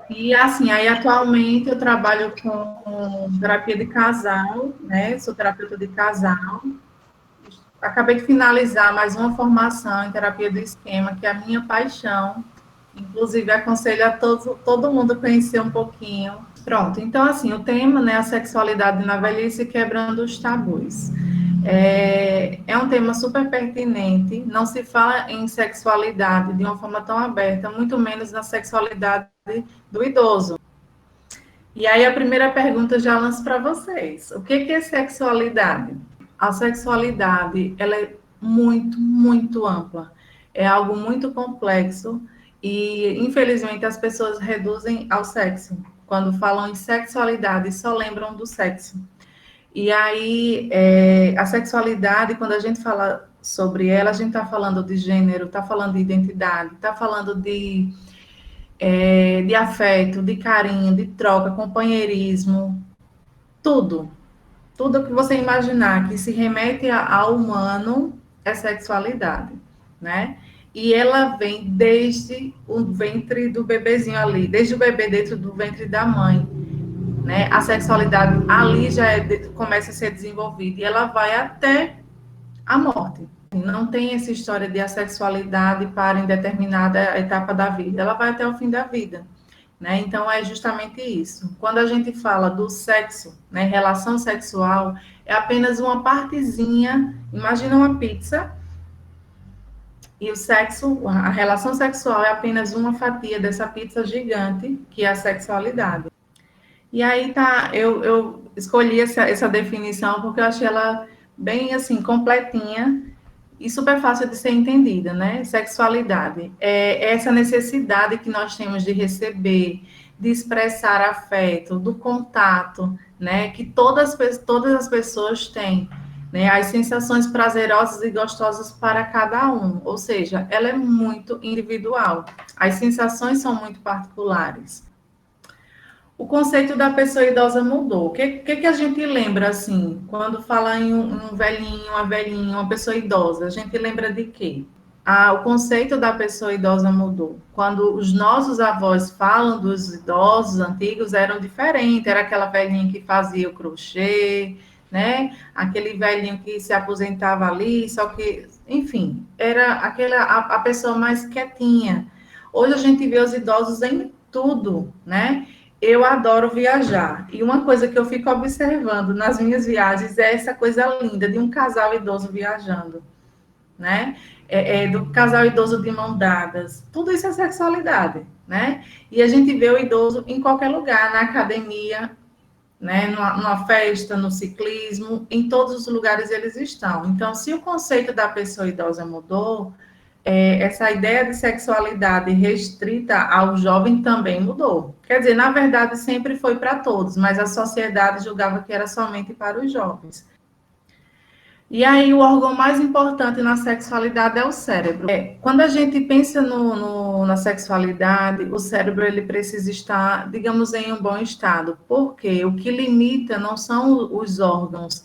E assim, aí atualmente eu trabalho com terapia de casal, né? Sou terapeuta de casal. Acabei de finalizar mais uma formação em terapia do esquema, que é a minha paixão. Inclusive, aconselho a todo mundo a conhecer um pouquinho. Pronto, então assim, o tema, né, a sexualidade na velhice quebrando os tabus. É um tema super pertinente, não se fala em sexualidade de uma forma tão aberta, muito menos na sexualidade do idoso. E aí a primeira pergunta eu já lanço para vocês. O que é sexualidade? A sexualidade, ela é muito, muito ampla. É algo muito complexo e, infelizmente, as pessoas reduzem ao sexo. Quando falam em sexualidade, só lembram do sexo. E aí, a sexualidade, quando a gente fala sobre ela, a gente está falando de gênero, está falando de identidade, está falando de afeto, de carinho, de troca, companheirismo, tudo. Tudo que você imaginar que se remete ao humano é sexualidade, né? E ela vem desde o ventre do bebezinho ali, desde o bebê dentro do ventre da mãe, né? A sexualidade ali já começa a ser desenvolvida e ela vai até a morte. Não tem essa história de a sexualidade para em determinada etapa da vida, ela vai até o fim da vida. Né? Então, é justamente isso. Quando a gente fala do sexo, né, relação sexual, é apenas uma partezinha. Imagina uma pizza e o sexo, a relação sexual é apenas uma fatia dessa pizza gigante, que é a sexualidade. E aí tá, eu escolhi essa definição porque eu achei ela bem assim, completinha e super fácil de ser entendida, né? Sexualidade é essa necessidade que nós temos de receber, de expressar afeto, do contato, né? Que todas as pessoas têm, né? As sensações prazerosas e gostosas para cada um, ou seja, ela é muito individual. As sensações são muito particulares. O conceito da pessoa idosa mudou. O que a gente lembra, assim, quando fala em um velhinho, uma velhinha, uma pessoa idosa? A gente lembra de quê? O conceito da pessoa idosa mudou. Quando os nossos avós falam dos idosos antigos, eram diferentes. Era aquela velhinha que fazia o crochê, né? Aquele velhinho que se aposentava ali, só que, enfim, era a pessoa mais quietinha. Hoje a gente vê os idosos em tudo, né? Eu adoro viajar. E uma coisa que eu fico observando nas minhas viagens é essa coisa linda de um casal idoso viajando, né? Do casal idoso de mão dadas. Tudo isso é sexualidade, né? E a gente vê o idoso em qualquer lugar, na academia, né? Numa festa, no ciclismo, em todos os lugares eles estão. Então, se o conceito da pessoa idosa mudou, essa ideia de sexualidade restrita ao jovem também mudou. Quer dizer, na verdade, sempre foi para todos, mas a sociedade julgava que era somente para os jovens. E aí, o órgão mais importante na sexualidade é o cérebro. Quando a gente pensa na sexualidade, o cérebro ele precisa estar, digamos, em um bom estado, porque o que limita não são os órgãos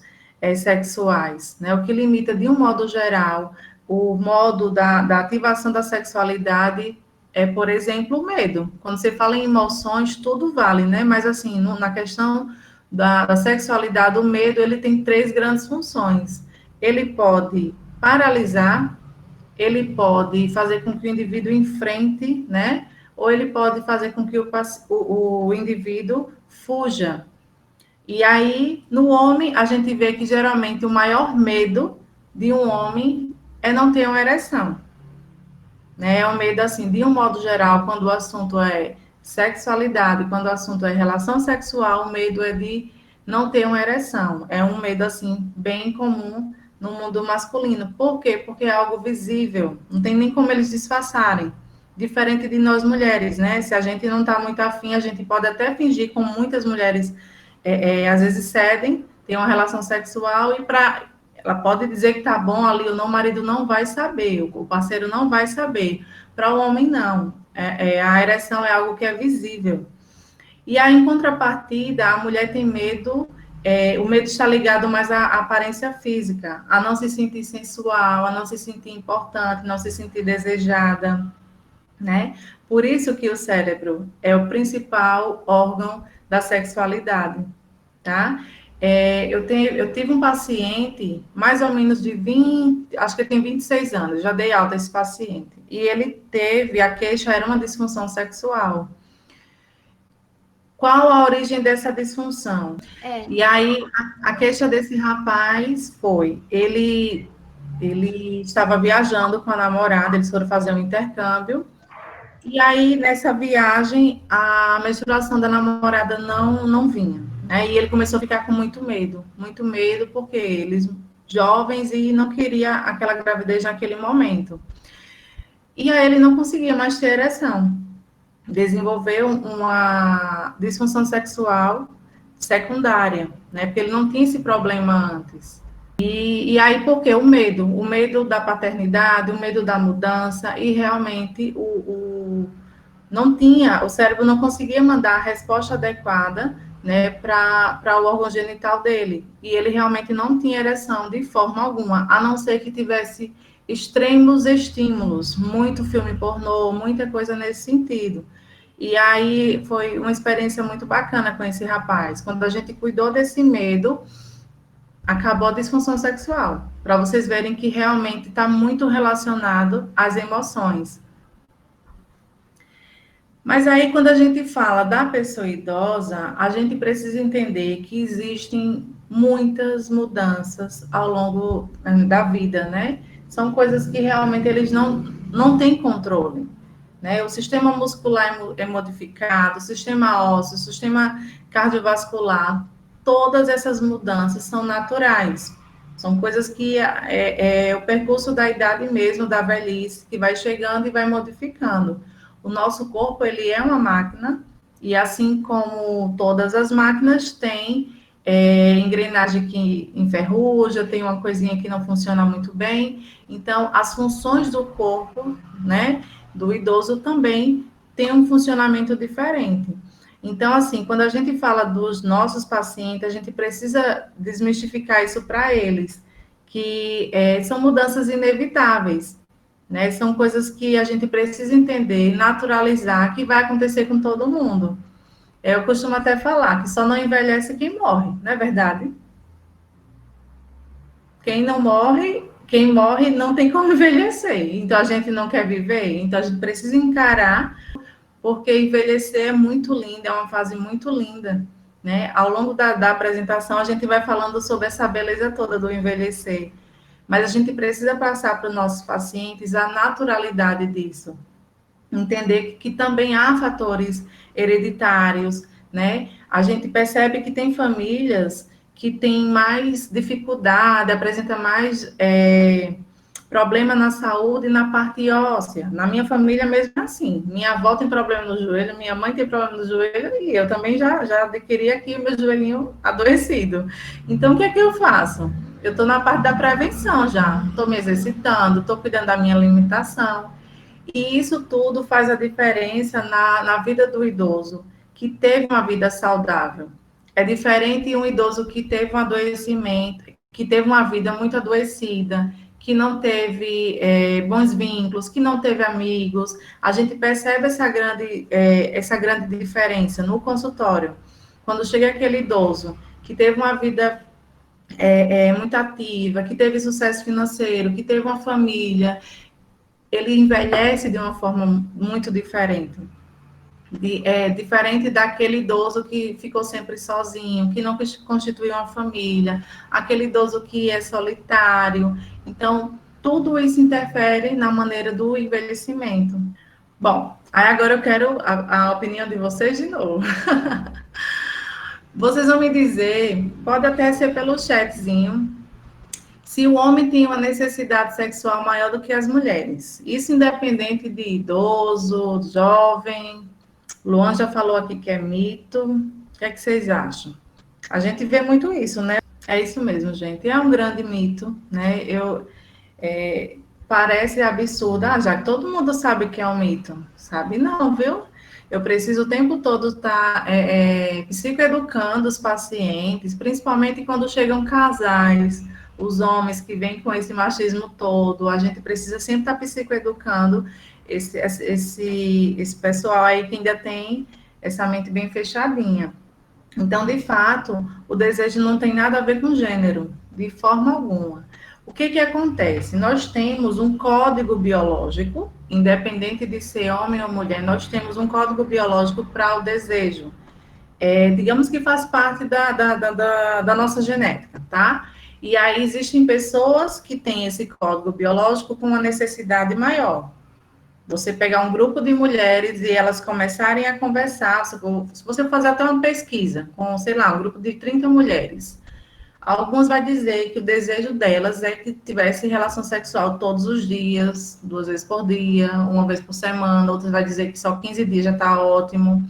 sexuais, né? O que limita, de um modo geral, o modo da ativação da sexualidade é, por exemplo, o medo. Quando você fala em emoções, tudo vale, né? Mas, assim, na questão da sexualidade, o medo ele tem três grandes funções. Ele pode paralisar, ele pode fazer com que o indivíduo enfrente, né? Ou ele pode fazer com que o indivíduo fuja. E aí, no homem, a gente vê que geralmente o maior medo de um homem é não ter uma ereção. Né? É um medo, assim, de um modo geral, quando o assunto é sexualidade, quando o assunto é relação sexual, o medo é de não ter uma ereção. É um medo, assim, bem comum no mundo masculino. Por quê? Porque é algo visível. Não tem nem como eles disfarçarem. Diferente de nós mulheres, né? Se a gente não está muito afim, a gente pode até fingir, como muitas mulheres às vezes cedem, tem uma relação sexual e para ela pode dizer que tá bom ali ou não, o marido não vai saber, o parceiro não vai saber. Para o homem, não. A ereção é algo que é visível. E aí, em contrapartida, a mulher tem medo, o medo está ligado mais à aparência física, a não se sentir sensual, a não se sentir importante, não se sentir desejada. né? Por isso que o cérebro é o principal órgão da sexualidade, tá? Eu tive um paciente, mais ou menos de 20, acho que ele tem 26 anos, já dei alta a esse paciente. E ele teve, a queixa era uma disfunção sexual. Qual a origem dessa disfunção? É. E aí, a queixa desse rapaz foi, ele estava viajando com a namorada, eles foram fazer um intercâmbio, e aí, nessa viagem, a menstruação da namorada não vinha, né? E ele começou a ficar com muito medo, porque eles jovens e não queria aquela gravidez naquele momento. E aí ele não conseguia mais ter ereção, desenvolveu uma disfunção sexual secundária, né? Porque ele não tinha esse problema antes. E aí, por quê? O medo da paternidade, o medo da mudança, e realmente não tinha, o cérebro não conseguia mandar a resposta adequada, né, para o órgão genital dele. E ele realmente não tinha ereção de forma alguma, a não ser que tivesse extremos estímulos, muito filme pornô, muita coisa nesse sentido. E aí foi uma experiência muito bacana com esse rapaz. Quando a gente cuidou desse medo, acabou a disfunção sexual. Para vocês verem que realmente está muito relacionado às emoções. Mas aí, quando a gente fala da pessoa idosa, a gente precisa entender que existem muitas mudanças ao longo da vida, né? São coisas que realmente eles não têm controle, né? O sistema muscular é modificado, o sistema ósseo, o sistema cardiovascular, todas essas mudanças são naturais. São coisas que é o percurso da idade mesmo, da velhice, que vai chegando e vai modificando. O nosso corpo, ele é uma máquina, e assim como todas as máquinas, tem engrenagem que enferruja, tem uma coisinha que não funciona muito bem. Então, as funções do corpo, né, do idoso também têm um funcionamento diferente. Então, assim, quando a gente fala dos nossos pacientes, a gente precisa desmistificar isso para eles, que são mudanças inevitáveis, né? São coisas que a gente precisa entender, naturalizar, que vai acontecer com todo mundo. Eu costumo até falar que só não envelhece quem morre, não é verdade? Quem não morre, quem morre não tem como envelhecer. Então a gente não quer viver, então a gente precisa encarar, porque envelhecer é muito lindo, é uma fase muito linda, né? Ao longo da apresentação a gente vai falando sobre essa beleza toda do envelhecer. Mas a gente precisa passar para os nossos pacientes a naturalidade disso, entender que também há fatores hereditários, né? A gente percebe que tem famílias que têm mais dificuldade, apresenta mais problema na saúde e na parte óssea. Na minha família mesmo é assim. Minha avó tem problema no joelho, minha mãe tem problema no joelho e eu também já adquiri aqui o meu joelhinho adoecido. Então, o que é que eu faço? Eu estou na parte da prevenção já. Estou me exercitando, estou cuidando da minha alimentação. E isso tudo faz a diferença na vida do idoso, que teve uma vida saudável. É diferente de um idoso que teve um adoecimento, que teve uma vida muito adoecida, que não teve bons vínculos, que não teve amigos. A gente percebe essa grande diferença no consultório. Quando chega aquele idoso que teve uma vida muito ativa, que teve sucesso financeiro, que teve uma família, ele envelhece de uma forma muito diferente. Diferente daquele idoso que ficou sempre sozinho, que não constituiu uma família, aquele idoso que é solitário. Então, tudo isso interfere na maneira do envelhecimento. Bom, aí agora eu quero a opinião de vocês de novo. Vocês vão me dizer, pode até ser pelo chatzinho, se o homem tem uma necessidade sexual maior do que as mulheres. Isso independente de idoso, jovem. Luan já falou aqui que é mito. O que é que vocês acham? A gente vê muito isso, né? É isso mesmo, gente. É um grande mito, né? Parece absurdo. Ah, já que todo mundo sabe que é um mito. Sabe não, viu? Eu preciso o tempo todo estar psicoeducando os pacientes, principalmente quando chegam casais os homens que vêm com esse machismo todo, a gente precisa sempre estar psicoeducando esse pessoal aí que ainda tem essa mente bem fechadinha. Então, de fato, o desejo não tem nada a ver com gênero, de forma alguma. O que que acontece? Nós temos um código biológico, independente de ser homem ou mulher, nós temos um código biológico para o desejo. Digamos que faz parte da nossa genética, tá? E aí existem pessoas que têm esse código biológico com uma necessidade maior. Você pegar um grupo de mulheres e elas começarem a conversar, se você fazer até uma pesquisa com, sei lá, um grupo de 30 mulheres, algumas vai dizer que o desejo delas é que tivesse relação sexual todos os dias, 2 vezes por dia, 1 vez por semana, outras vai dizer que só 15 dias já está ótimo.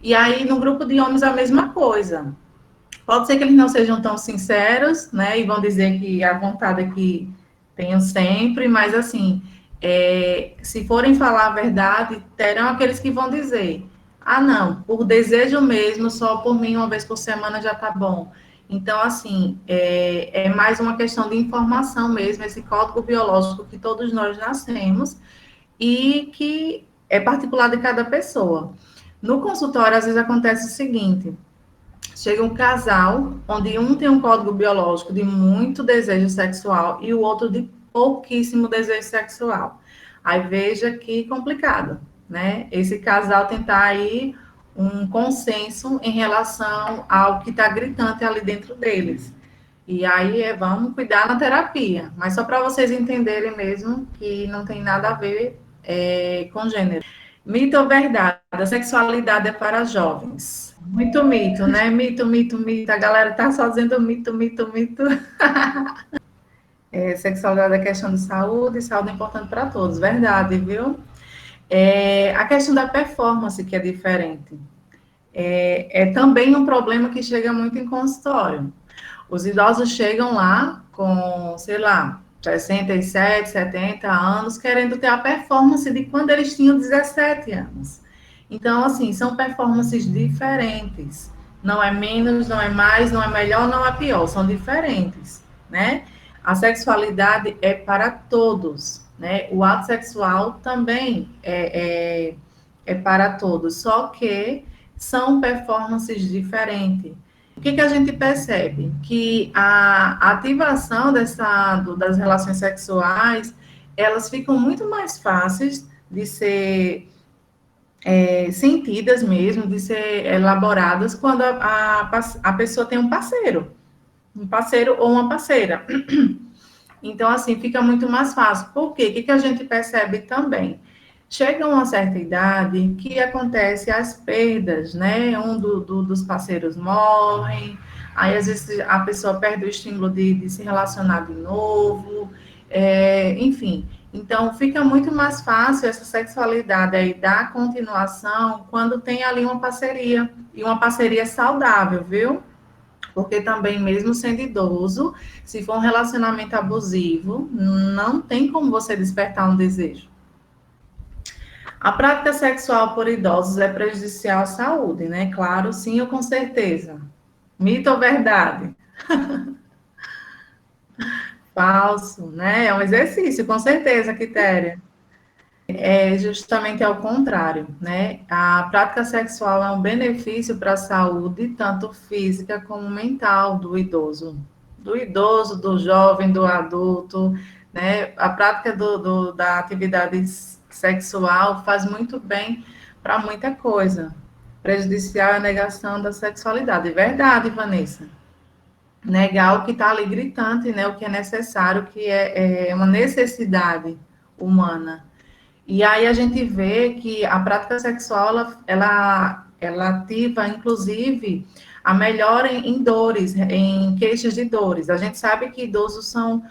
E aí, no grupo de homens, a mesma coisa. Pode ser que eles não sejam tão sinceros, né? E vão dizer que a vontade é que tenham sempre, mas assim, se forem falar a verdade, terão aqueles que vão dizer: ah, não, por desejo mesmo, só por mim 1 vez por semana já tá bom. Então, assim, é mais uma questão de informação mesmo, esse código biológico que todos nós nascemos e que é particular de cada pessoa. No consultório, às vezes acontece o seguinte: chega um casal onde um tem um código biológico de muito desejo sexual e o outro de pouquíssimo desejo sexual. Aí veja que complicado, né? Esse casal tentar aí um consenso em relação ao que está gritante ali dentro deles. E aí vamos cuidar na terapia, mas só para vocês entenderem mesmo que não tem nada a ver com gênero. Mito ou verdade? A sexualidade é para jovens. Muito mito, né? Mito, mito, mito. A galera tá só dizendo mito, mito, mito. Sexualidade é questão de saúde, e saúde é importante para todos. Verdade, viu? A questão da performance, que é diferente. É também um problema que chega muito em consultório. Os idosos chegam lá com, sei lá, 67, 70 anos, querendo ter a performance de quando eles tinham 17 anos. Então, assim, são performances diferentes. Não é menos, não é mais, não é melhor, não é pior, são diferentes, né? A sexualidade é para todos, né? O ato sexual também é para todos, só que são performances diferentes. O que a gente percebe? Que a ativação das relações sexuais, elas ficam muito mais fáceis de ser sentidas mesmo, de ser elaboradas quando a pessoa tem um parceiro ou uma parceira. Então, assim, fica muito mais fácil. Por quê? O que a gente percebe também? Chega uma certa idade que acontece as perdas, né? Dos parceiros morrem, aí às vezes a pessoa perde o estímulo de se relacionar de novo, enfim. Então, fica muito mais fácil essa sexualidade aí dar continuação quando tem ali uma parceria, e uma parceria saudável, viu? Porque também, mesmo sendo idoso, se for um relacionamento abusivo, não tem como você despertar um desejo. A prática sexual por idosos é prejudicial à saúde, né? Claro, sim ou com certeza. Mito ou verdade? Falso, né? É um exercício, com certeza, Quitéria. É justamente ao contrário, né? A prática sexual é um benefício para a saúde, tanto física como mental do idoso. Do idoso, do jovem, do adulto, né? A prática da atividade sexual faz muito bem para muita coisa. Prejudicial é a negação da sexualidade. Verdade, Vanessa. Negar o que está ali gritante, né? O que é necessário, que é uma necessidade humana. E aí a gente vê que a prática sexual, ela ativa, inclusive, a melhora em dores, em queixas de dores. A gente sabe que idosos são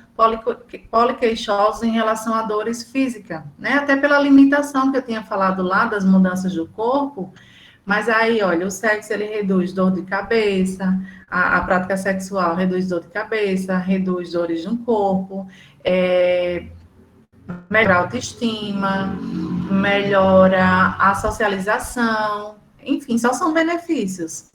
poliqueixosos em relação a dores físicas, né? Até pela limitação que eu tinha falado lá, das mudanças do corpo, mas aí, olha, o sexo, ele reduz dor de cabeça, a prática sexual reduz dor de cabeça, reduz dores no corpo, melhora a autoestima, melhora a socialização, enfim, só são benefícios.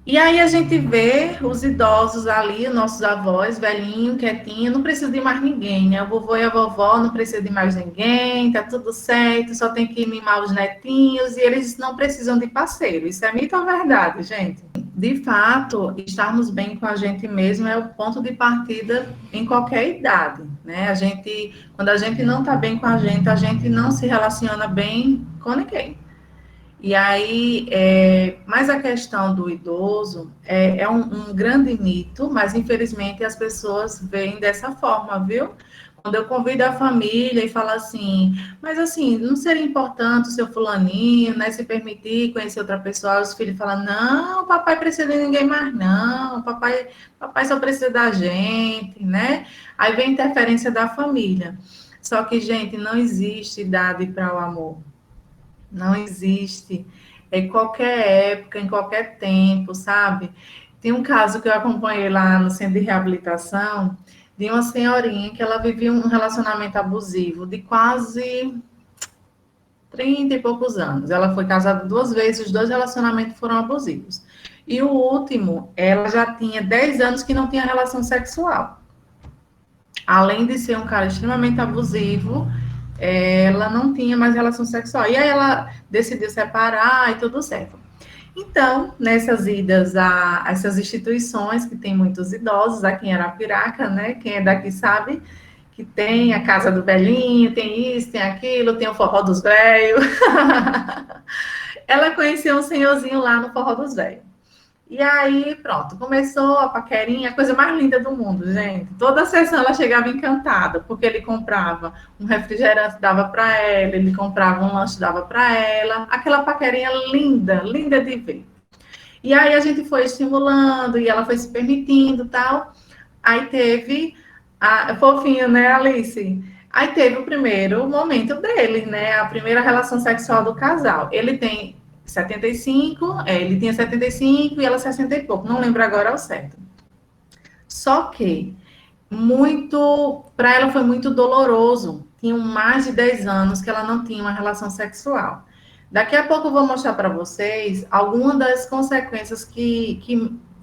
E aí a gente vê os idosos ali, nossos avós, velhinho, quietinho, não precisa de mais ninguém, né? O vovô e a vovó não precisam de mais ninguém, tá tudo certo, só tem que mimar os netinhos e eles não precisam de parceiro. Isso é mito ou verdade, gente? De fato, estarmos bem com a gente mesmo é o ponto de partida em qualquer idade, né? Quando a gente não tá bem com a gente não se relaciona bem com ninguém. E aí, mas a questão do idoso é um grande mito, mas infelizmente as pessoas veem dessa forma, viu? Quando eu convido a família e falo assim, mas assim, não seria importante o seu fulaninho, né, se permitir conhecer outra pessoa, os filhos falam, não, papai precisa de ninguém mais, não, papai só precisa da gente, né? Aí vem a interferência da família. Só que, gente, não existe idade para o amor. Não existe. Em qualquer época, em qualquer tempo, sabe? Tem um caso que eu acompanhei lá no centro de reabilitação de uma senhorinha que ela vivia um relacionamento abusivo de quase 30 e poucos anos. Ela foi casada 2 vezes, os 2 relacionamentos foram abusivos. E o último, ela já tinha 10 anos que não tinha relação sexual. Além de ser um cara extremamente abusivo, ela não tinha mais relação sexual. E aí ela decidiu separar e tudo certo. Então, nessas idas a essas instituições que tem muitos idosos, aqui em Arapiraca, né? Quem é daqui sabe que tem a casa do velhinho, tem isso, tem aquilo, tem o forró dos velhos. Ela conheceu um senhorzinho lá no forró dos velhos. E aí, pronto, começou a paquerinha, a coisa mais linda do mundo, gente. Toda a sessão ela chegava encantada, porque ele comprava um refrigerante, dava para ela, ele comprava um lanche, dava para ela. Aquela paquerinha linda, linda de ver. E aí a gente foi estimulando e ela foi se permitindo tal. Aí teve fofinho, né, Alice? Aí teve o primeiro momento dele, né? A primeira relação sexual do casal. Ele tem 75, ele tinha 75 e ela 60 e pouco, não lembro agora ao certo. Só que para ela foi muito doloroso. Tinham mais de 10 anos que ela não tinha uma relação sexual. Daqui a pouco eu vou mostrar para vocês algumas das consequências que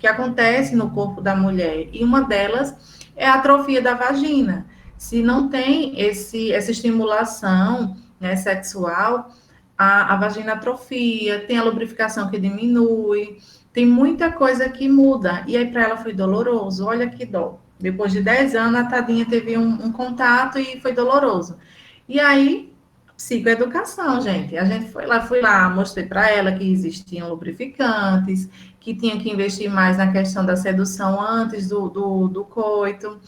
acontecem no corpo da mulher. E uma delas é a atrofia da vagina. Se não tem essa estimulação, né, sexual, a vagina atrofia, tem a lubrificação que diminui, tem muita coisa que muda. E aí para ela foi doloroso. Olha que dó. Depois de 10 anos, a tadinha teve um contato e foi doloroso. E aí, psicoeducação, gente. A gente fui lá, mostrei para ela que existiam lubrificantes, que tinha que investir mais na questão da sedução antes do coito.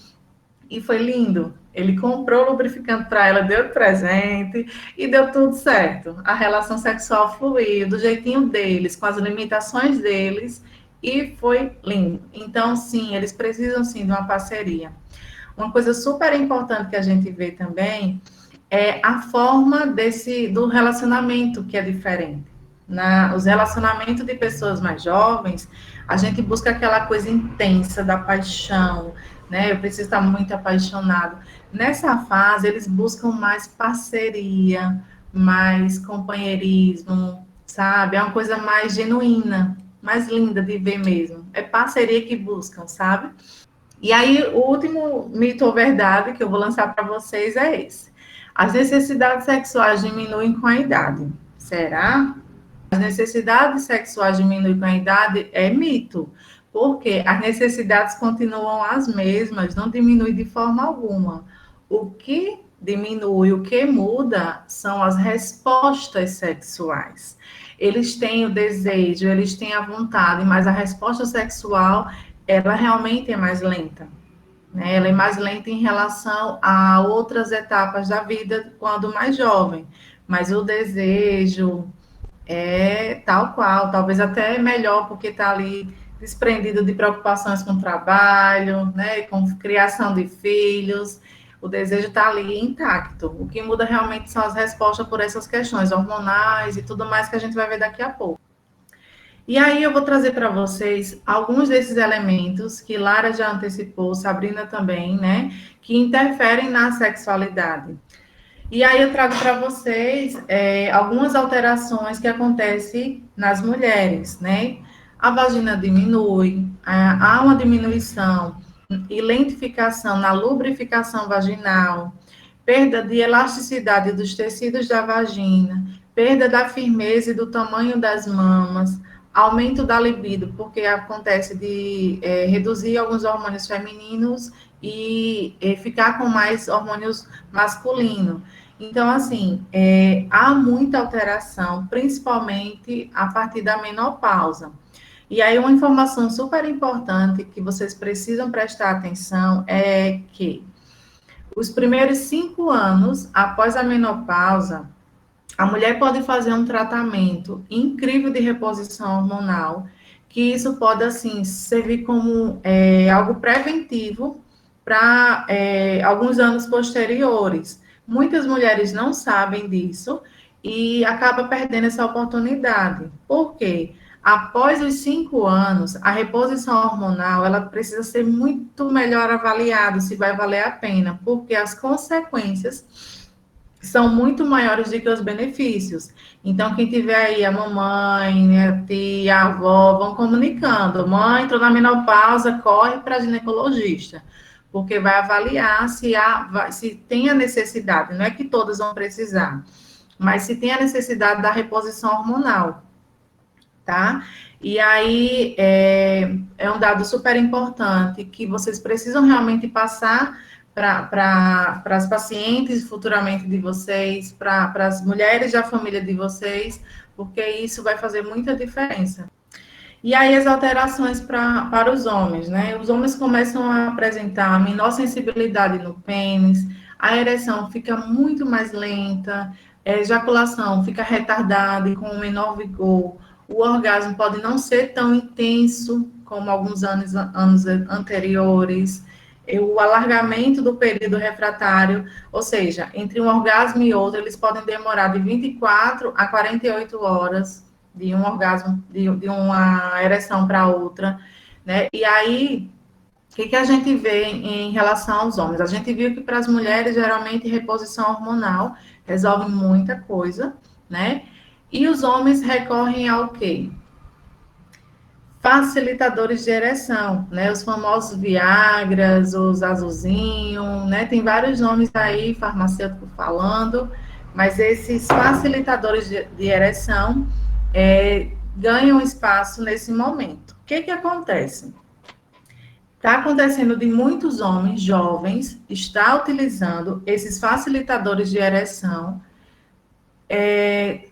E foi lindo. Ele comprou o lubrificante para ela, deu de presente e deu tudo certo. A relação sexual fluiu do jeitinho deles, com as limitações deles, e foi lindo. Então, sim, eles precisam sim de uma parceria. Uma coisa super importante que a gente vê também é a forma do relacionamento que é diferente. Os relacionamentos de pessoas mais jovens, a gente busca aquela coisa intensa da paixão, né? Eu preciso estar muito apaixonado. Nessa fase, eles buscam mais parceria, mais companheirismo, sabe? É uma coisa mais genuína, mais linda de ver mesmo. É parceria que buscam, sabe? E aí, o último mito ou verdade que eu vou lançar para vocês é esse. As necessidades sexuais diminuem com a idade. Será? As necessidades sexuais diminuem com a idade é mito, porque as necessidades continuam as mesmas, não diminui de forma alguma. O que diminui, o que muda são as respostas sexuais. Eles têm o desejo, eles têm a vontade, mas a resposta sexual, ela realmente é mais lenta, né? Ela é mais lenta em relação a outras etapas da vida quando mais jovem, mas o desejo, tal qual, talvez até melhor, porque está ali desprendido de preocupações com trabalho, né, com criação de filhos, o desejo está ali intacto. O que muda realmente são as respostas por essas questões hormonais e tudo mais que a gente vai ver daqui a pouco. E aí eu vou trazer para vocês alguns desses elementos que Lara já antecipou, Sabrina também, né, que interferem na sexualidade. E aí eu trago para vocês algumas alterações que acontecem nas mulheres, né? a vagina diminui, há uma diminuição e lentificação na lubrificação vaginal, perda de elasticidade dos tecidos da vagina, perda da firmeza e do tamanho das mamas, aumento da libido, porque acontece de reduzir alguns hormônios femininos e ficar com mais hormônios masculinos. Então, assim, há muita alteração, principalmente a partir da menopausa. E aí, uma informação super importante que vocês precisam prestar atenção é que os primeiros 5 anos após a menopausa, a mulher pode fazer um tratamento incrível de reposição hormonal, que isso pode, assim, servir como algo preventivo para alguns anos posteriores. Muitas mulheres não sabem disso e acabam perdendo essa oportunidade. Por quê? Após os 5 anos, a reposição hormonal, ela precisa ser muito melhor avaliada, se vai valer a pena, porque as consequências são muito maiores do que os benefícios. Então, quem tiver aí a mamãe, né, a tia, a avó, vão comunicando. Mãe, entrou na menopausa, corre para ginecologista, porque vai avaliar se tem a necessidade. Não é que todas vão precisar, mas se tem a necessidade da reposição hormonal, tá? E aí é um dado super importante que vocês precisam realmente passar para as pacientes futuramente de vocês, para as mulheres da família de vocês, porque isso vai fazer muita diferença. E aí as alterações para os homens, né? Os homens começam a apresentar menor sensibilidade no pênis, a ereção fica muito mais lenta, a ejaculação fica retardada e com menor vigor, o orgasmo pode não ser tão intenso como alguns anos anteriores, o alargamento do período refratário, ou seja, entre um orgasmo e outro, eles podem demorar de 24 a 48 horas de um orgasmo, de uma ereção para outra, né? E aí, o que a gente vê em relação aos homens? A gente viu que para as mulheres, geralmente, reposição hormonal resolve muita coisa, né? E os homens recorrem ao quê? Facilitadores de ereção, né? Os famosos Viagras, os azulzinho, né? Tem vários nomes aí, farmacêutico falando, mas esses facilitadores de ereção ganham espaço nesse momento. O que acontece? Está acontecendo de muitos homens jovens estar utilizando esses facilitadores de ereção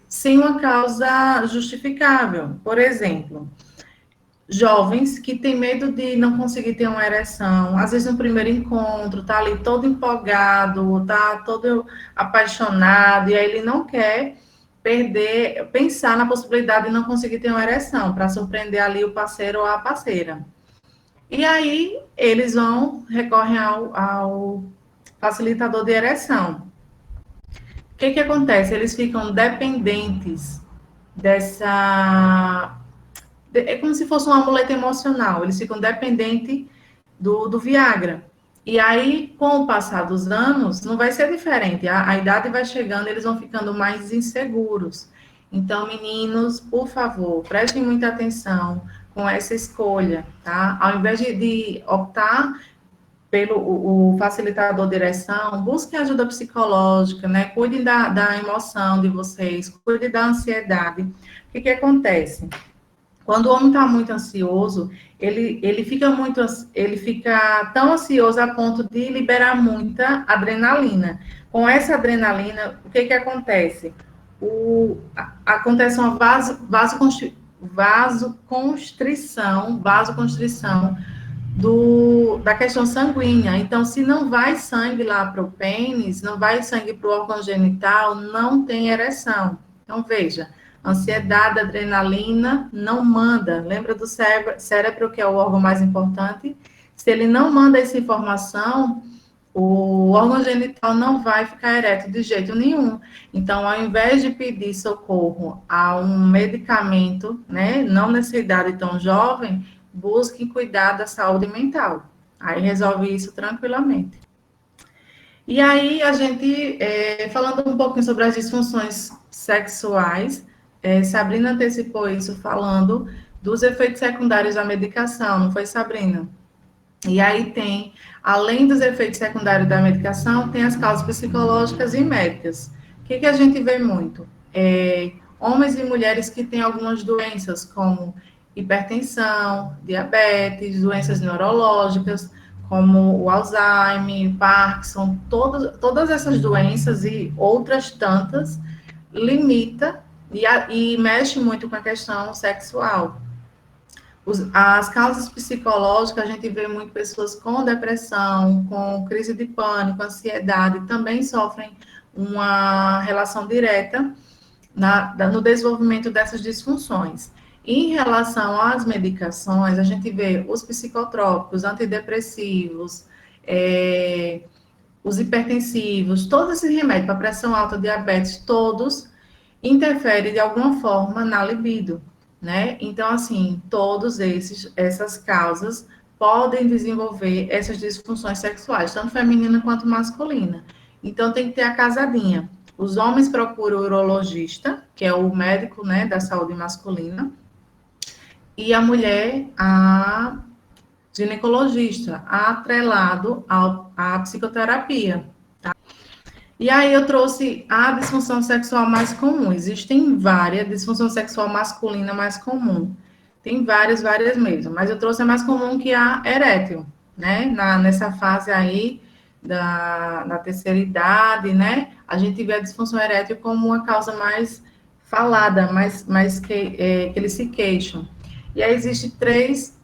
sem uma causa justificável. Por exemplo, jovens que têm medo de não conseguir ter uma ereção, às vezes no primeiro encontro, tá ali todo empolgado, tá todo apaixonado, e aí ele não quer pensar na possibilidade de não conseguir ter uma ereção, para surpreender ali o parceiro ou a parceira. E aí eles recorrem ao facilitador de ereção. O que acontece? Eles ficam dependentes dessa. É como se fosse um amuleto emocional, eles ficam dependentes do Viagra. E aí, com o passar dos anos, não vai ser diferente. A idade vai chegando, eles vão ficando mais inseguros. Então, meninos, por favor, prestem muita atenção com essa escolha, tá? Ao invés de optar pelo o facilitador de ereção, busquem ajuda psicológica, né? Cuidem da emoção de vocês, cuidem da ansiedade. O que acontece? Quando o homem está muito ansioso, ele fica tão ansioso a ponto de liberar muita adrenalina. Com essa adrenalina, o que acontece? Acontece uma vasoconstrição da questão sanguínea. Então, se não vai sangue lá para o pênis, não vai sangue para o órgão genital, não tem ereção. Então, veja, ansiedade, adrenalina, não manda. Lembra do cérebro, que é o órgão mais importante? Se ele não manda essa informação, o órgão genital não vai ficar ereto de jeito nenhum. Então, ao invés de pedir socorro a um medicamento, né, não nessa idade tão jovem, busquem cuidar da saúde mental. Aí resolve isso tranquilamente. E aí, a gente, falando um pouquinho sobre as disfunções sexuais, Sabrina antecipou isso falando dos efeitos secundários da medicação, não foi, Sabrina? E aí tem, além dos efeitos secundários da medicação, tem as causas psicológicas e médicas. O que a gente vê muito? Homens e mulheres que têm algumas doenças, como hipertensão, diabetes, doenças neurológicas, como o Alzheimer, Parkinson, todas essas doenças e outras tantas, limita e mexe muito com a questão sexual. As causas psicológicas, a gente vê muito pessoas com depressão, com crise de pânico, ansiedade, também sofrem uma relação direta no desenvolvimento dessas disfunções. Em relação às medicações, a gente vê os psicotrópicos, antidepressivos, os hipertensivos, todos esses remédios para pressão alta, diabetes, todos interferem de alguma forma na libido, né? Então, assim, essas causas podem desenvolver essas disfunções sexuais, tanto feminina quanto masculina. Então, tem que ter a casadinha. Os homens procuram o urologista, que é o médico, né, da saúde masculina, e a mulher, a ginecologista, atrelado à psicoterapia. E aí eu trouxe a disfunção sexual mais comum. Existem várias, disfunção sexual masculina mais comum. Tem várias mesmo, mas eu trouxe a mais comum que a erétil, né? Nessa fase aí da terceira idade, né? A gente vê a disfunção erétil como uma causa mais falada, que eles se queixam. E aí existe 3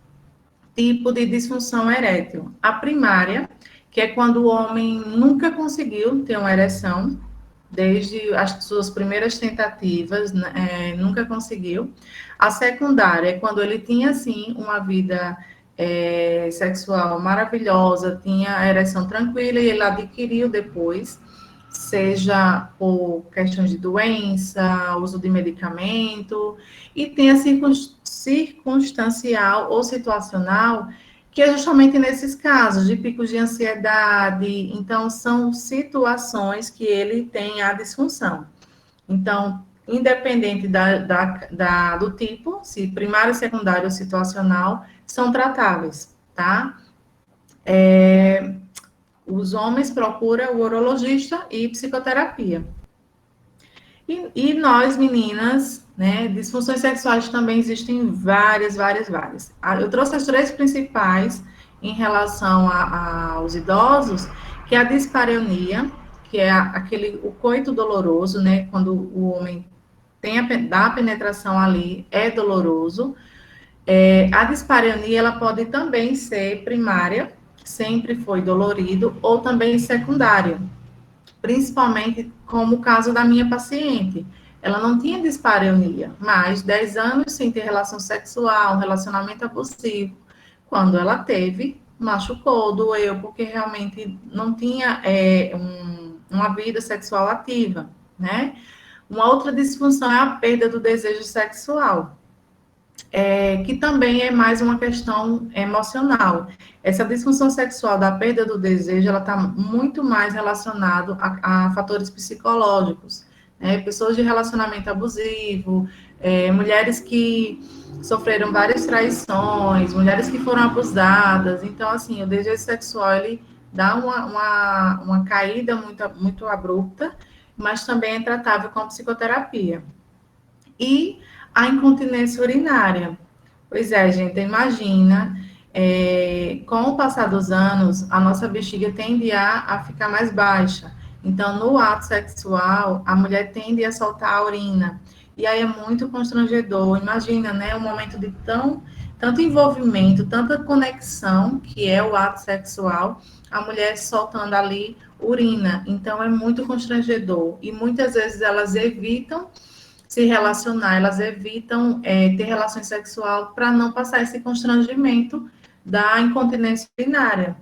tipos de disfunção erétil. A primária, que é quando o homem nunca conseguiu ter uma ereção, desde as suas primeiras tentativas, nunca conseguiu. A secundária é quando ele tinha, sim, uma vida sexual maravilhosa, tinha a ereção tranquila e ele adquiriu depois, seja por questões de doença, uso de medicamento, e tem a circunstancial ou situacional, que é justamente nesses casos de picos de ansiedade. Então, são situações que ele tem a disfunção. Então, independente do tipo, se primário, secundário ou situacional, são tratáveis, tá? Os homens procuram o urologista e psicoterapia. E nós, meninas, né, disfunções sexuais também existem várias. Eu trouxe as 3 principais em relação aos idosos, que é a dispareunia, que é o coito doloroso, né, quando o homem dá a penetração ali, é doloroso. A dispareunia, ela pode também ser primária, sempre foi dolorido, ou também secundária, principalmente como o caso da minha paciente. Ela não tinha dispareunia, mas 10 anos sem ter relação sexual, um relacionamento abusivo. Quando ela teve, machucou, doeu, porque realmente não tinha uma vida sexual ativa, né? Uma outra disfunção é a perda do desejo sexual, que também é mais uma questão emocional. Essa disfunção sexual da perda do desejo, ela está muito mais relacionada a fatores psicológicos, né? Pessoas de relacionamento abusivo, mulheres que sofreram várias traições, mulheres que foram abusadas. Então, assim, o desejo sexual, ele dá uma caída muito abrupta, mas também é tratável com psicoterapia. E a incontinência urinária. Pois é, gente, imagina, com o passar dos anos, a nossa bexiga tende a ficar mais baixa. Então, no ato sexual, a mulher tende a soltar a urina. E aí é muito constrangedor. Imagina, né, um momento de tanto envolvimento, tanta conexão, que é o ato sexual, a mulher soltando ali urina. Então, é muito constrangedor. E muitas vezes elas evitam se relacionar, elas evitam ter relações sexuais para não passar esse constrangimento da incontinência urinária.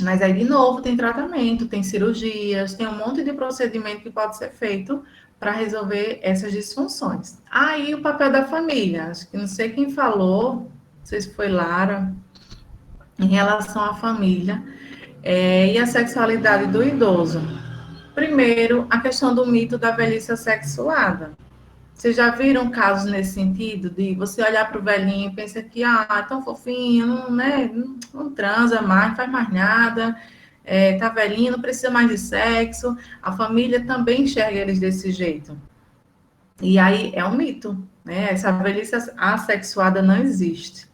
Mas aí, de novo, tem tratamento, tem cirurgias, tem um monte de procedimento que pode ser feito para resolver essas disfunções. Aí, o papel da família. Acho que não sei quem falou, não sei se foi Lara, em relação à família e a sexualidade do idoso. Primeiro, a questão do mito da velhice sexuada. Vocês já viram casos nesse sentido, de você olhar para o velhinho e pensar que, tão fofinho, não, né, não transa mais, não faz mais nada, tá velhinho, não precisa mais de sexo. A família também enxerga eles desse jeito. E aí é um mito, né? Essa velhice assexuada não existe.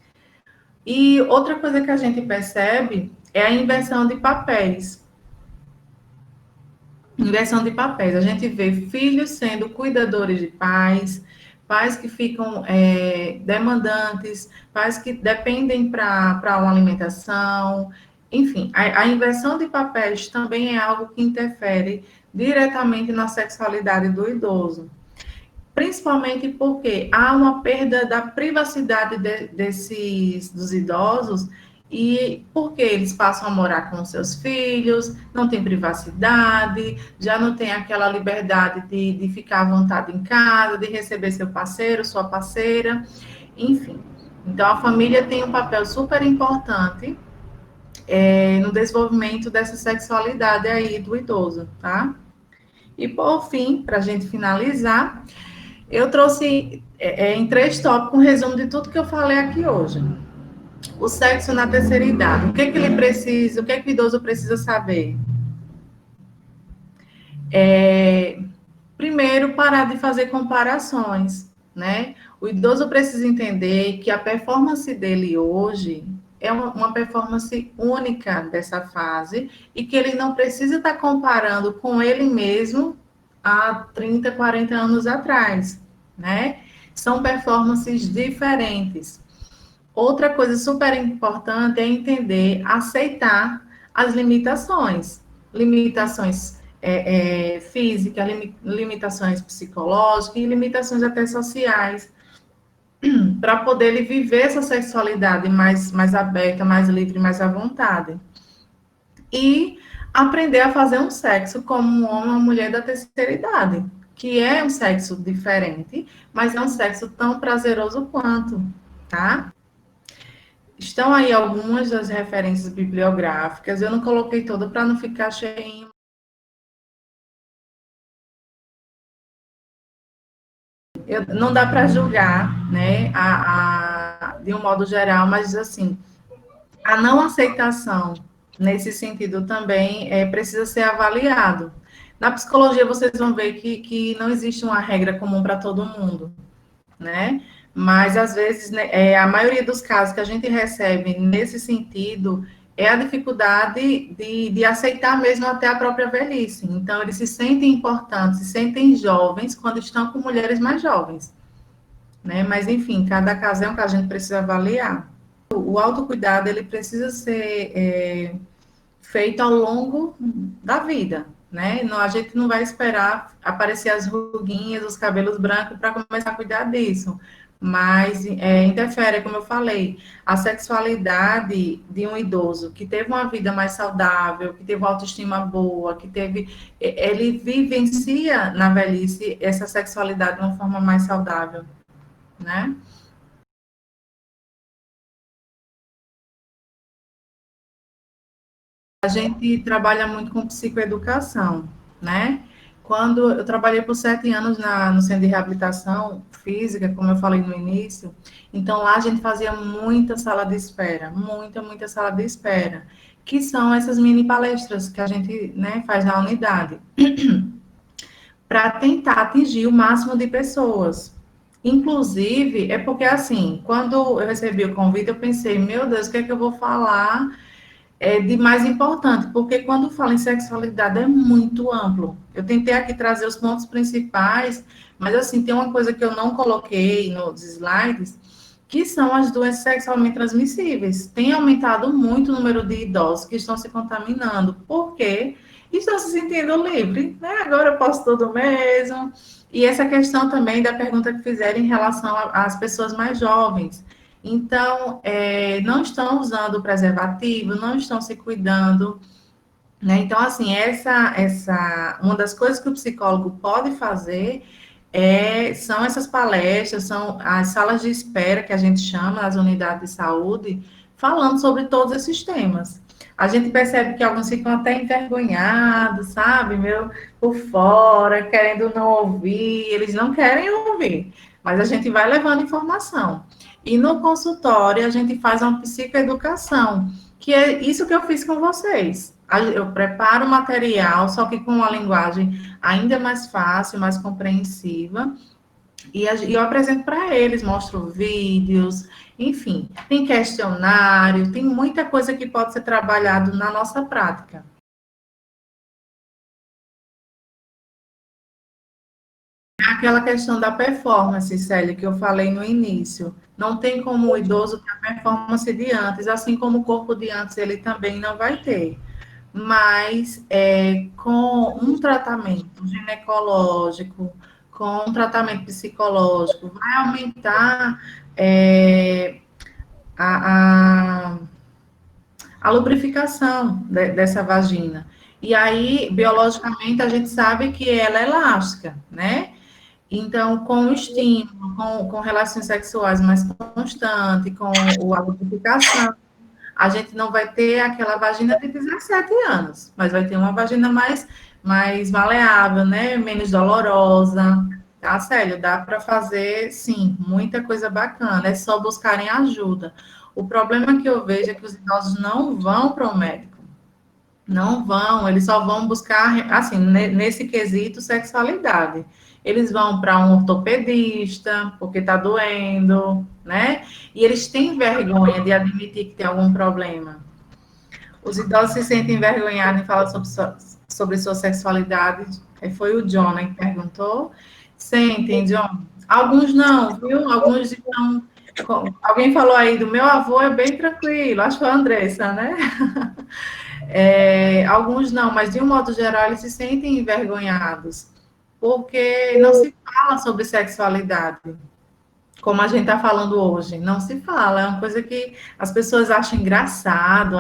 E outra coisa que a gente percebe é a inversão de papéis. Inversão de papéis. A gente vê filhos sendo cuidadores de pais, pais que ficam demandantes, pais que dependem para uma alimentação. Enfim, a inversão de papéis também é algo que interfere diretamente na sexualidade do idoso. Principalmente porque há uma perda da privacidade dos idosos e porque eles passam a morar com seus filhos, não tem privacidade, já não tem aquela liberdade de ficar à vontade em casa, de receber seu parceiro, sua parceira, enfim. Então, a família tem um papel super importante no desenvolvimento dessa sexualidade aí do idoso, tá? E, por fim, para a gente finalizar, eu trouxe em 3 tópicos um resumo de tudo que eu falei aqui hoje. O sexo na terceira idade. O que ele precisa, o que o idoso precisa saber? Primeiro, parar de fazer comparações, né? O idoso precisa entender que a performance dele hoje é uma performance única dessa fase e que ele não precisa estar comparando com ele mesmo há 30, 40 anos atrás, né? São performances diferentes. Outra coisa super importante é entender, aceitar as limitações. Limitações físicas, limitações psicológicas e limitações até sociais, para poder ele viver essa sexualidade mais aberta, mais livre, mais à vontade. E aprender a fazer um sexo como um homem ou uma mulher da terceira idade, que é um sexo diferente, mas é um sexo tão prazeroso quanto, tá? Estão aí algumas das referências bibliográficas, eu não coloquei toda para não ficar cheio. Não dá para julgar, né, de um modo geral, mas assim, a não aceitação nesse sentido também precisa ser avaliado. Na psicologia, vocês vão ver que não existe uma regra comum para todo mundo, né? Mas, às vezes, né, a maioria dos casos que a gente recebe nesse sentido é a dificuldade de aceitar mesmo até a própria velhice. Então, eles se sentem importantes, se sentem jovens quando estão com mulheres mais jovens, né? Mas, enfim, cada caso é um caso, a gente precisa avaliar. O autocuidado, ele precisa ser feito ao longo da vida, né? Não, a gente não vai esperar aparecer as ruguinhas, os cabelos brancos para começar a cuidar disso. Mas interfere, como eu falei, a sexualidade de um idoso que teve uma vida mais saudável, que teve uma autoestima boa, ele vivencia na velhice essa sexualidade de uma forma mais saudável, né? A gente trabalha muito com psicoeducação, né? Quando eu trabalhei por 7 anos no centro de reabilitação física, como eu falei no início, então lá a gente fazia muita sala de espera, muita sala de espera, que são essas mini palestras que a gente, né, faz na unidade, para tentar atingir o máximo de pessoas. Inclusive, é porque assim, quando eu recebi o convite, eu pensei, meu Deus, o que é que eu vou falar de mais importante, porque quando fala em sexualidade é muito amplo. Eu tentei aqui trazer os pontos principais, mas assim, tem uma coisa que eu não coloquei nos slides, que são as doenças sexualmente transmissíveis. Tem aumentado muito o número de idosos que estão se contaminando, porque estão se sentindo livres, né? Agora eu posso tudo mesmo. E essa questão também da pergunta que fizeram em relação às pessoas mais jovens. Então, não estão usando o preservativo, não estão se cuidando, né? Então, assim, uma das coisas que o psicólogo pode fazer são essas palestras, são as salas de espera que a gente chama, as unidades de saúde, falando sobre todos esses temas. A gente percebe que alguns ficam até envergonhados, sabe? Meu, por fora, querendo não ouvir, eles não querem ouvir, mas a gente vai levando informação. E no consultório, a gente faz uma psicoeducação, que é isso que eu fiz com vocês. Eu preparo o material, só que com uma linguagem ainda mais fácil, mais compreensiva, e eu apresento para eles, mostro vídeos, enfim, tem questionário, tem muita coisa que pode ser trabalhado na nossa prática. Aquela questão da performance, Célia, que eu falei no início. Não tem como o idoso ter a performance de antes, assim como o corpo de antes ele também não vai ter. Mas com um tratamento ginecológico, com um tratamento psicológico, vai aumentar é, a, a, a lubrificação dessa vagina. E aí, biologicamente, a gente sabe que ela é elástica, né? Então, com o estímulo, com relações sexuais mais constantes, com a lubrificação, a gente não vai ter aquela vagina de 17 anos, mas vai ter uma vagina mais maleável, né? Menos dolorosa. Tá, Célio? Dá para fazer, sim, muita coisa bacana. É só buscarem ajuda. O problema que eu vejo é que os idosos não vão para o médico. Não vão, eles só vão buscar, assim, nesse quesito, sexualidade. Eles vão para um ortopedista, porque está doendo, né? E eles têm vergonha de admitir que tem algum problema. Os idosos se sentem envergonhados em falar sobre sua sexualidade. Foi o John, né, que perguntou. Sentem, John. Alguns não, viu? Alguns estão. Alguém falou aí do meu avô, é bem tranquilo. Acho que foi a Andressa, né? Alguns não, mas de um modo geral eles se sentem envergonhados, porque não se fala sobre sexualidade, como a gente está falando hoje, não se fala, é uma coisa que as pessoas acham engraçado,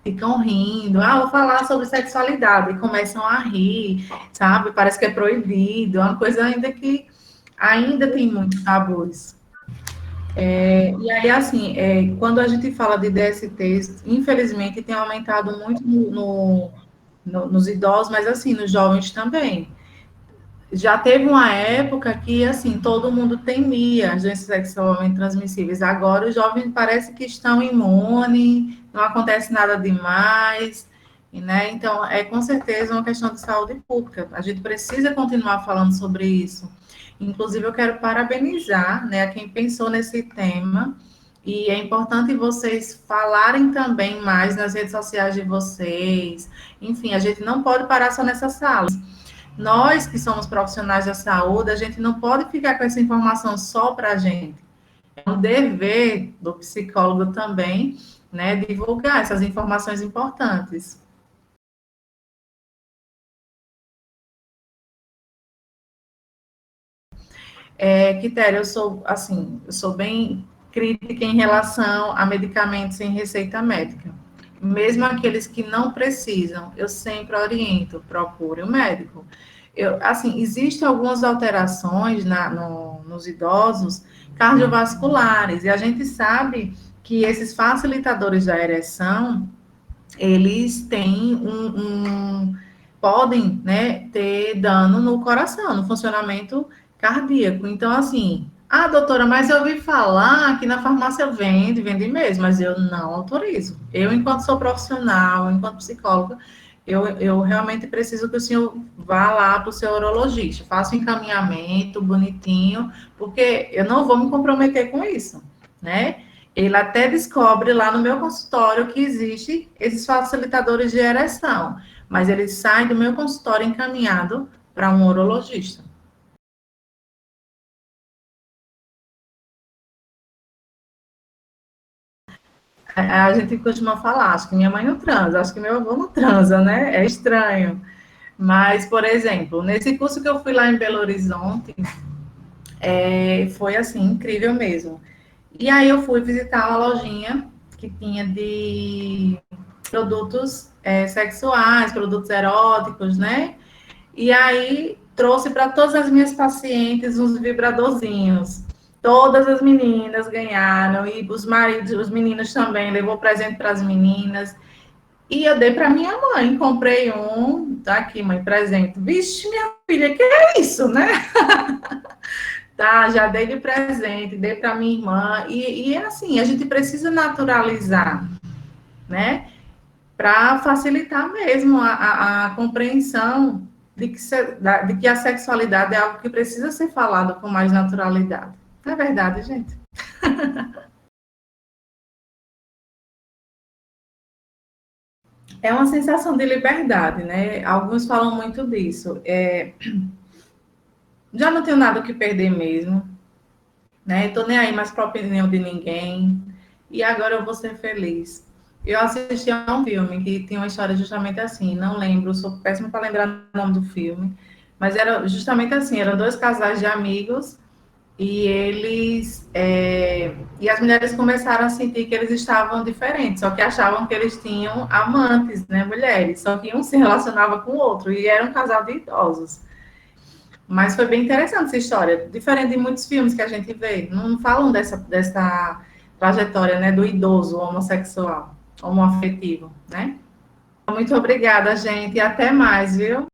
ficam rindo, vou falar sobre sexualidade, e começam a rir, sabe, parece que é proibido, é uma coisa ainda que ainda tem muitos tabus. E aí, assim, quando a gente fala de DSTs, infelizmente tem aumentado muito nos idosos, mas assim, nos jovens também. Já teve uma época que, assim, todo mundo temia as doenças sexualmente transmissíveis. Agora os jovens parece que estão imunes, não acontece nada demais, né? Então, é com certeza uma questão de saúde pública. A gente precisa continuar falando sobre isso. Inclusive, eu quero parabenizar, né, a quem pensou nesse tema. E é importante vocês falarem também mais nas redes sociais de vocês. Enfim, a gente não pode parar só nessa sala. Nós que somos profissionais da saúde, a gente não pode ficar com essa informação só para a gente. É um dever do psicólogo também, né, divulgar essas informações importantes. Quitéria, eu sou bem crítica em relação a medicamentos sem receita médica. Mesmo aqueles que não precisam, eu sempre oriento, procure o médico. Assim, existem algumas alterações nos idosos cardiovasculares, e a gente sabe que esses facilitadores da ereção, eles têm podem, né, ter dano no coração, no funcionamento cardíaco. Então, assim, doutora, mas eu ouvi falar que na farmácia vende mesmo, mas eu não autorizo. Eu, enquanto sou profissional, enquanto psicóloga, eu realmente preciso que o senhor vá lá para o seu urologista, faça um encaminhamento bonitinho, porque eu não vou me comprometer com isso, né? Ele até descobre lá no meu consultório que existe esses facilitadores de ereção, mas ele sai do meu consultório encaminhado para um urologista. A gente costuma falar, acho que minha mãe não transa, acho que meu avô não transa, né? É estranho. Mas, por exemplo, nesse curso que eu fui lá em Belo Horizonte, foi assim, incrível mesmo. E aí eu fui visitar uma lojinha que tinha de produtos sexuais, produtos eróticos, né? E aí trouxe para todas as minhas pacientes uns vibradorzinhos. Todas as meninas ganharam, e os maridos, os meninos também, levou presente para as meninas. E eu dei para minha mãe, comprei um, tá aqui, mãe, presente. Vixe, minha filha, que é isso, né? Tá, já dei de presente, dei para minha irmã. E é assim, a gente precisa naturalizar, né? Para facilitar mesmo a compreensão de que a sexualidade é algo que precisa ser falado com mais naturalidade. Não é verdade, gente? É uma sensação de liberdade, né? Alguns falam muito disso. Já não tenho nada o que perder mesmo, né? Tô nem aí mais para a opinião de ninguém. E agora eu vou ser feliz. Eu assisti a um filme que tinha uma história justamente assim, não lembro, sou péssima para lembrar o nome do filme, mas era justamente assim, eram dois casais de amigos e e as mulheres começaram a sentir que eles estavam diferentes, só que achavam que eles tinham amantes, né, mulheres, só que um se relacionava com o outro e era um casal de idosos. Mas foi bem interessante essa história, diferente de muitos filmes que a gente vê, não falam dessa trajetória, né, do idoso homossexual, homoafetivo, né? Muito obrigada, gente, e até mais, viu?